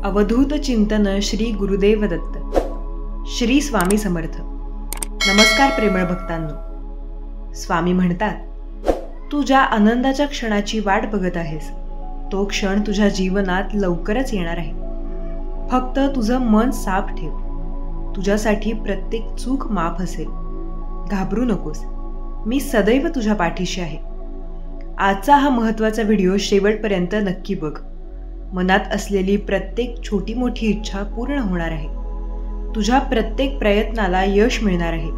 अवधूत चिंतन श्री गुरुदेव दत्त. श्री स्वामी समर्थ. नमस्कार प्रेमळ भक्तांनो. स्वामी म्हणतात, तू ज्या आनंदाच्या क्षणाची वाट बघत आहेस तो क्षण तुझ्या जीवनात लवकरच येणार आहे. फक्त तुझं मन साफ ठेव. तुझ्यासाठी प्रत्येक चूक माफ असेल. घाबरू नकोस. मी सदैव तुझ्या पाठीशी आहे. आजचा हा महत्त्वाचा व्हिडिओ शेवटपर्यंत नक्की बघ. मनात असलेली प्रत्येक छोटी मोठी इच्छा पूर्ण होणार आहे. तुझ्या प्रत्येक प्रयत्नाला यश मिळणार आहे.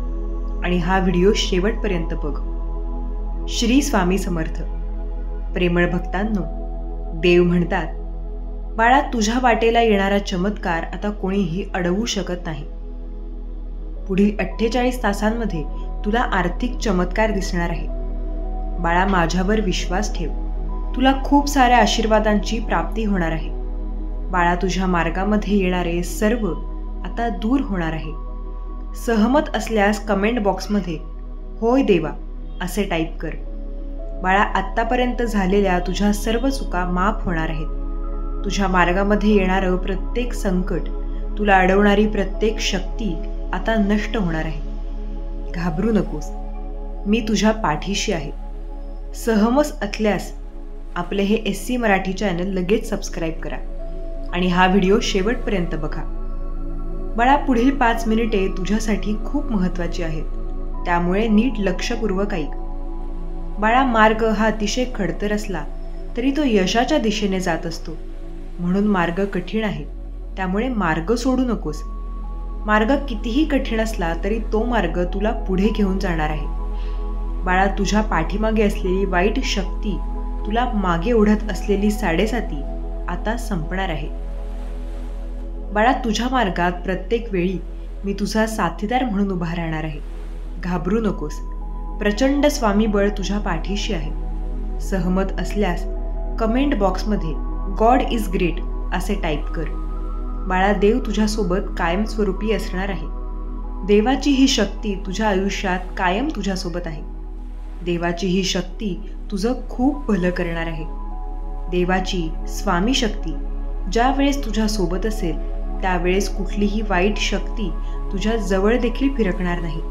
आणि हा व्हिडिओ शेवटपर्यंत बघ. श्री स्वामी समर्थ. प्रेमळ भक्तांनो, देव म्हणतात, बाळा, तुझ्या वाटेला येणारा चमत्कार आता कोणीही अडवू शकत नाही. पुढील 48 तासांमध्ये तुला आर्थिक चमत्कार दिसणार आहे. बाळा, माझ्यावर विश्वास ठेव. तुला खूप साऱ्या आशीर्वादांची प्राप्ती होणार आहे. बाळा, तुझ्या मार्गामध्ये येणारे सर्व आता दूर होणार आहे. सहमत असल्यास कमेंट बॉक्समध्ये होय देवा असे टाईप कर. बाळा, आत्तापर्यंत झालेल्या तुझ्या सर्व चुका माफ होणार आहेत. तुझ्या मार्गामध्ये येणारं प्रत्येक संकट, तुला अडवणारी प्रत्येक शक्ती आता नष्ट होणार आहे. घाबरू नकोस. मी तुझ्या पाठीशी आहे. सहमत असल्यास आपले हे SC मराठी चॅनल लगेच सबस्क्राईब करा आणि हा व्हिडिओ शेवटपर्यंत बघा. बाळा, पुढील 5 मिनिटे तुझ्यासाठी खूप महत्त्वाची आहेत. त्यामुळे नीट लक्षपूर्वक ऐक. बाळा, मार्ग हा अतिशय खडतर असला तरी तो यशाच्या दिशेने जात असतो. म्हणून मार्ग कठीण आहे. त्यामुळे मार्ग सोडू नकोस. मार्ग कितीही कठीण असला तरी तो मार्ग तुला पुढे घेऊन जाणार आहे. बाळा, तुझ्या पाठीमागे असलेली वाईट शक्ती, तुला मागे ओढत असलेली साडेसाती आता संपणार आहे. बाळा, तुझ्या मार्गात प्रत्येक वेळी मी तुझा साथीदार म्हणून उभा राहणार आहे. घाबरू नकोस. प्रचंड स्वामी बळ तुझ्या पाठीशी आहे. सहमत असल्यास कमेंट बॉक्समध्ये गॉड इज ग्रेट असे टाईप कर. बाळा, देव तुझ्यासोबत कायमस्वरूपी असणार आहे. देवाची ही शक्ती तुझ्या आयुष्यात कायम तुझ्यासोबत आहे. देवाची ही शक्ती तुझं खूप भलं करणार आहे. देवाची स्वामी शक्ती ज्या वेळेस तुझ्या सोबत असेल त्यावेळेस कुठलीही वाईट शक्ती तुझ्या जवळ देखील फिरकणार नाही.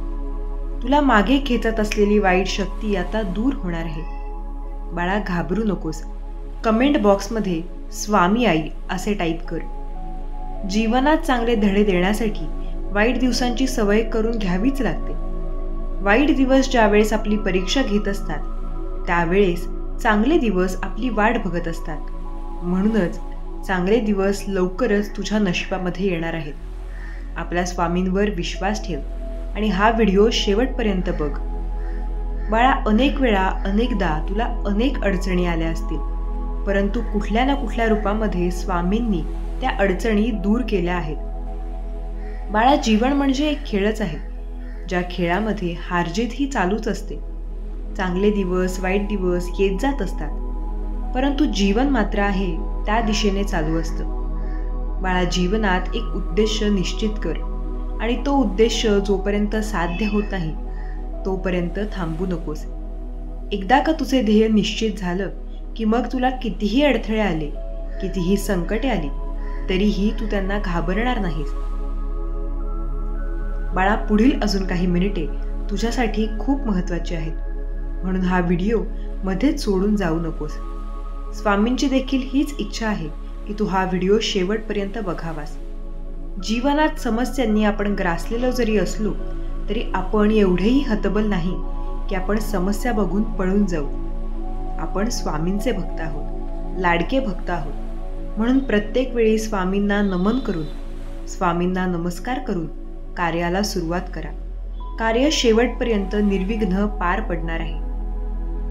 तुला मागे खेचत असलेली वाईट शक्ती आता दूर होणार आहे. बाळा, घाबरू नकोस. कमेंट बॉक्समध्ये स्वामी आई असे टाईप कर. जीवनात चांगले धडे देण्यासाठी वाईट दिवसांची सवय करून घ्यावीच लागते. वाईट दिवस ज्यावेळेस आपली परीक्षा घेत असतात त्यावेळेस चांगले दिवस आपली वाट बघत असतात. म्हणूनच चांगले दिवस लवकरच तुझ्या नशिबामध्ये येणार आहेत. आपल्या स्वामींवर विश्वास ठेव आणि हा व्हिडिओ शेवटपर्यंत बघ. बाळा, अनेक वेळा अनेकदा तुला अनेक अडचणी आल्या असतील, परंतु कुठल्या ना कुठल्या रूपामध्ये स्वामींनी त्या अडचणी दूर केल्या आहेत. बाळा, जीवन म्हणजे एक खेळच आहे, ज्या खेळामध्ये हारजीत ही चालूच असते. चांगले दिवस वाईट दिवस येत जात असतात, परंतु जीवन मात्र आहे त्या दिशेने चालू असतं. बाळा, जीवनात एक उद्देश निश्चित कर आणि तो उद्देश जोपर्यंत साध्य होत नाही तोपर्यंत थांबू नकोस. एकदा का तुझे ध्येय निश्चित झालं की मग तुला कितीही अडथळे आले, कितीही संकटे आली तरीही तू त्यांना घाबरणार नाहीस. बाळा, पुढील अजून काही मिनिटे तुझ्यासाठी खूप महत्त्वाची आहेत. म्हणून हा व्हिडिओ मध्येच सोडून जाऊ नकोस. स्वामींची देखील हीच इच्छा आहे की तू हा व्हिडिओ शेवटपर्यंत बघावास. जीवनात समस्यांनी आपण ग्रासलेलो जरी असलो तरी आपण एवढेही हतबल नाही की आपण समस्या बघून पळून जाऊ. आपण स्वामींचे भक्त आहोत, लाडके भक्त आहोत. म्हणून प्रत्येक वेळी स्वामींना नमन करून, स्वामींना नमस्कार करून कार्याला सुरुवात करा. कार्य शेवटपर्यंत निर्विघ्न पार पडणार आहे.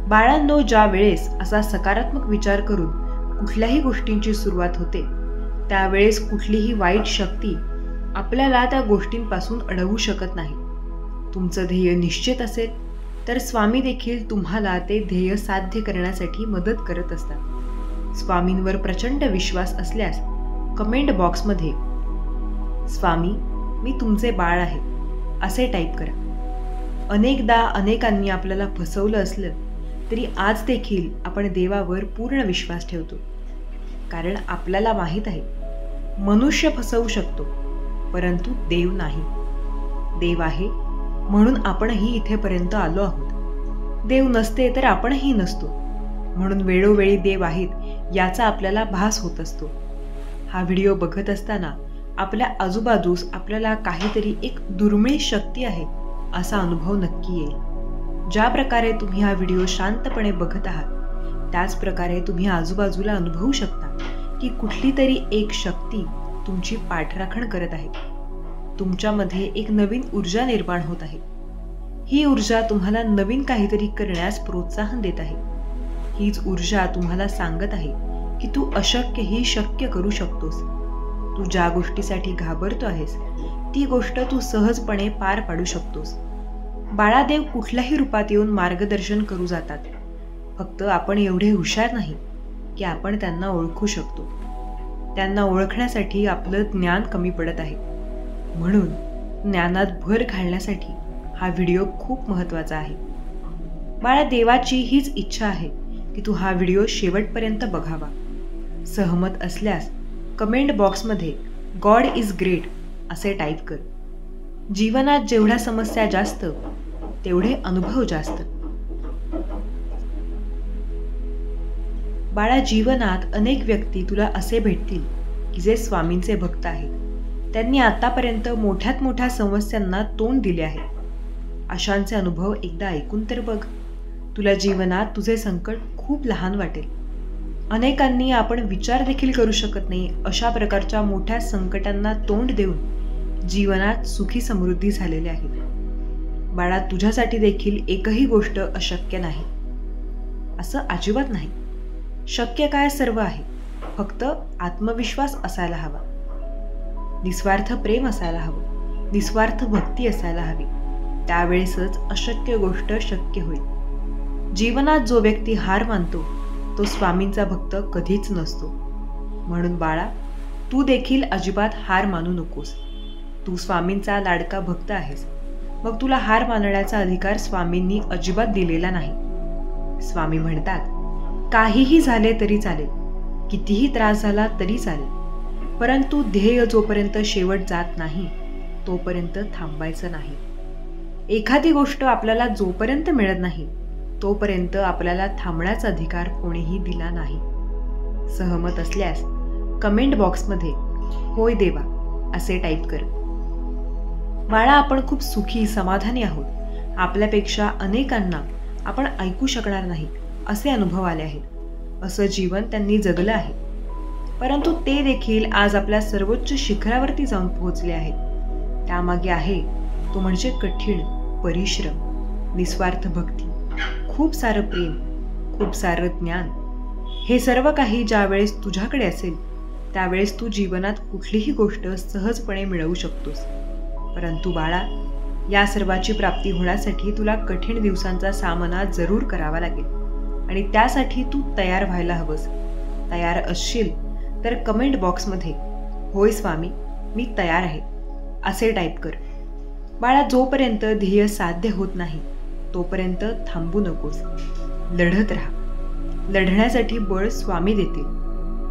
बाळांनो, ज्या वेळेस असा सकारात्मक विचार करून कुठल्याही गोष्टींची सुरुवात होते त्यावेळेस कुठलीही वाईट शक्ती आपल्याला त्या गोष्टींपासून अडवू शकत नाही. तुमचं ध्येय निश्चित असेल तर स्वामी देखील तुम्हाला ते ध्येय साध्य करण्यासाठी मदत करत असतात. स्वामींवर प्रचंड विश्वास असल्यास कमेंट बॉक्समध्ये स्वामी मी तुमचे बाळ आहे असे टाईप करा. अनेकदा अनेकांनी आपल्याला फसवलं असलं तरी आज देखील आपण देवावर पूर्ण विश्वास ठेवतो. कारण आपल्याला माहीत आहे मनुष्य फसवू शकतो, परंतु देव नाही. देव आहे म्हणून आपणही इथेपर्यंत आलो आहोत. देव नसते तर आपणही नसतो. म्हणून वेळोवेळी देव आहेत याचा आपल्याला भास होत असतो. हा व्हिडिओ बघत असताना आपल्या आजूबाजूस आपल्याला काहीतरी एक दुर्मिळ शक्ती आहे असा अनुभव नक्की येईल. ज्या प्रकारे तुम्ही हा व्हिडिओ शांतपणे बघत आहात त्याच प्रकारे तुम्ही आजूबाजूला अनुभवू शकता की कुठली तरी एक शक्ती तुमची पाठराखण करत आहे. तुमच्यामध्ये एक नवीन ऊर्जा निर्माण होत आहे. ही ऊर्जा तुम्हाला नवीन काहीतरी करण्यास प्रोत्साहन देत आहे. हीच ऊर्जा तुम्हाला सांगत आहे की तू अशक्य ही शक्य करू शकतोस. तू ज्या गोष्टीसाठी घाबरतो आहेस ती गोष्ट तू सहजपणे पार पाडू शकतोस. बाळादेव कुठल्याही रूपात येऊन मार्गदर्शन करू जातात. फक्त आपण एवढे हुशार नाही की आपण त्यांना ओळखू शकतो. त्यांना ओळखण्यासाठी आपलं ज्ञान कमी पडत आहे. म्हणून ज्ञानात भर घालण्यासाठी हा व्हिडिओ खूप महत्त्वाचा आहे. बाळा, देवाची हीच इच्छा आहे की तू हा व्हिडिओ शेवटपर्यंत बघावा. सहमत असल्यास कमेंट बॉक्समध्ये गॉड इज ग्रेट असे टाईप कर. जीवनात जेवढ्या समस्या जास्त तेवढे अनुभव जास्त. बाळा, जीवनात अनेक व्यक्ती तुला असे भेटतील की जे स्वामींचे भक्त आहेत. त्यांनी आतापर्यंत मोठ्यात मोठ्या समस्यांना तोंड दिले आहे. अशांचे अनुभव एकदा ऐकून तर बघ. तुला जीवनात तुझे संकट खूप लहान वाटेल. अनेकांनी आपण विचार देखील करू शकत नाही अशा प्रकारच्या मोठ्या संकटांना तोंड देऊन जीवनात सुखी समृद्धी झालेले आहेत. बाळा, तुझ्यासाठी देखील एकही गोष्ट अशक्य नाही असं अजिबात नाही. शक्य काय सर्व आहे. फक्त आत्मविश्वास असायला हवा, निस्वार्थ प्रेम असायला हवं, निस्वार्थ भक्ती असायला हवी. त्यावेळेसच अशक्य गोष्ट शक्य होईल. जीवनात जो व्यक्ती हार मानतो तो स्वामींचा भक्त कधीच नसतो. म्हणून बाळा, तू देखील अजिबात हार मानू नकोस. तू स्वामींचा लाडका भक्त आहेस. मग तुला हार मानण्याचा अधिकार स्वामींनी अजिबात दिलेला नाही. स्वामी म्हणतात, काहीही झाले तरी चालेल, कितीही त्रास झाला तरी चालेल, परंतु ध्येय जोपर्यंत शेवट जात नाही तोपर्यंत थांबायचं नाही. एखादी गोष्ट आपल्याला जोपर्यंत मिळत नाही तोपर्यंत आपल्याला थांबण्याचा अधिकार कोणीही दिला नाही. सहमत असल्यास कमेंट बॉक्समध्ये होय देवा असे टाईप कर. बाळा, आपण खूप सुखी समाधानी आहोत. आपल्यापेक्षा अनेकांना आपण ऐकू शकणार नाही असे अनुभव आले आहेत. असं जीवन त्यांनी जगलं आहे, परंतु ते देखील आज आपल्या सर्वोच्च शिखरावरती जाऊन पोहोचले आहेत. त्यामागे आहे तो म्हणजे कठीण परिश्रम, निस्वार्थ भक्ती, खूप सारं प्रेम, खूप सारं ज्ञान. हे सर्व काही ज्यावेळेस तुझ्याकडे असेल त्यावेळेस तू जीवनात कुठलीही गोष्ट सहजपणे मिळवू शकतोस. परंतु बाळा, या सर्वाची प्राप्ती होण्यासाठी तुला कठीण दिवसांचा सामना जरूर करावा लागेल आणि त्यासाठी तू तयार व्हायला हवंस. तयार असशील तर कमेंट बॉक्समध्ये होय स्वामी मी तयार आहे असे टाईप कर. बाळा, जोपर्यंत ध्येय साध्य होत नाही तोपर्यंत थांबू नकोस. लढत राहा. लढण्यासाठी बळ स्वामी देतील.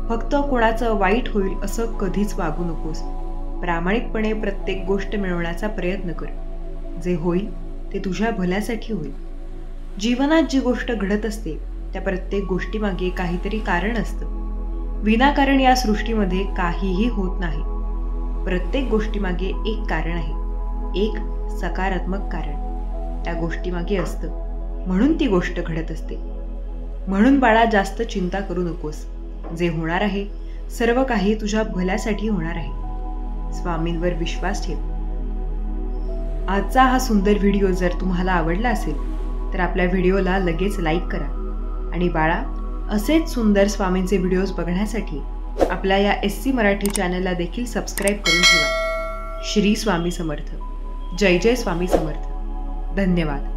फक्त कोणाचं वाईट होईल असं कधीच वागू नकोस. प्रामाणिकपणे प्रत्येक गोष्ट मिळवण्याचा प्रयत्न कर. जे होईल ते तुझ्या भल्यासाठी होईल. जीवनात जी गोष्ट घडत असते त्या प्रत्येक गोष्टीमागे काहीतरी कारण असतं. विनाकारण या सृष्टीमध्ये काहीही होत नाही. प्रत्येक गोष्टीमागे एक कारण आहे, एक सकारात्मक कारण त्या गोष्टीमागे असतं. म्हणून ती गोष्ट घडत असते. म्हणून बाळा, जास्त चिंता करू नकोस. जे होणार आहे सर्व काही तुझ्या भल्यासाठी होणार आहे. स्वामींवर विश्वास ठेव. आजचा हा सुंदर व्हिडिओ जर तुम्हाला आवडला असेल तर आपल्या व्हिडिओला लगेच लाईक करा. आणि बाळा, असेच सुंदर स्वामींचे व्हिडिओज बघण्यासाठी आपल्या या SC मराठी चॅनलला देखील सबस्क्राईब करून ठेवा. श्री स्वामी समर्थ. जय जय स्वामी समर्थ. धन्यवाद.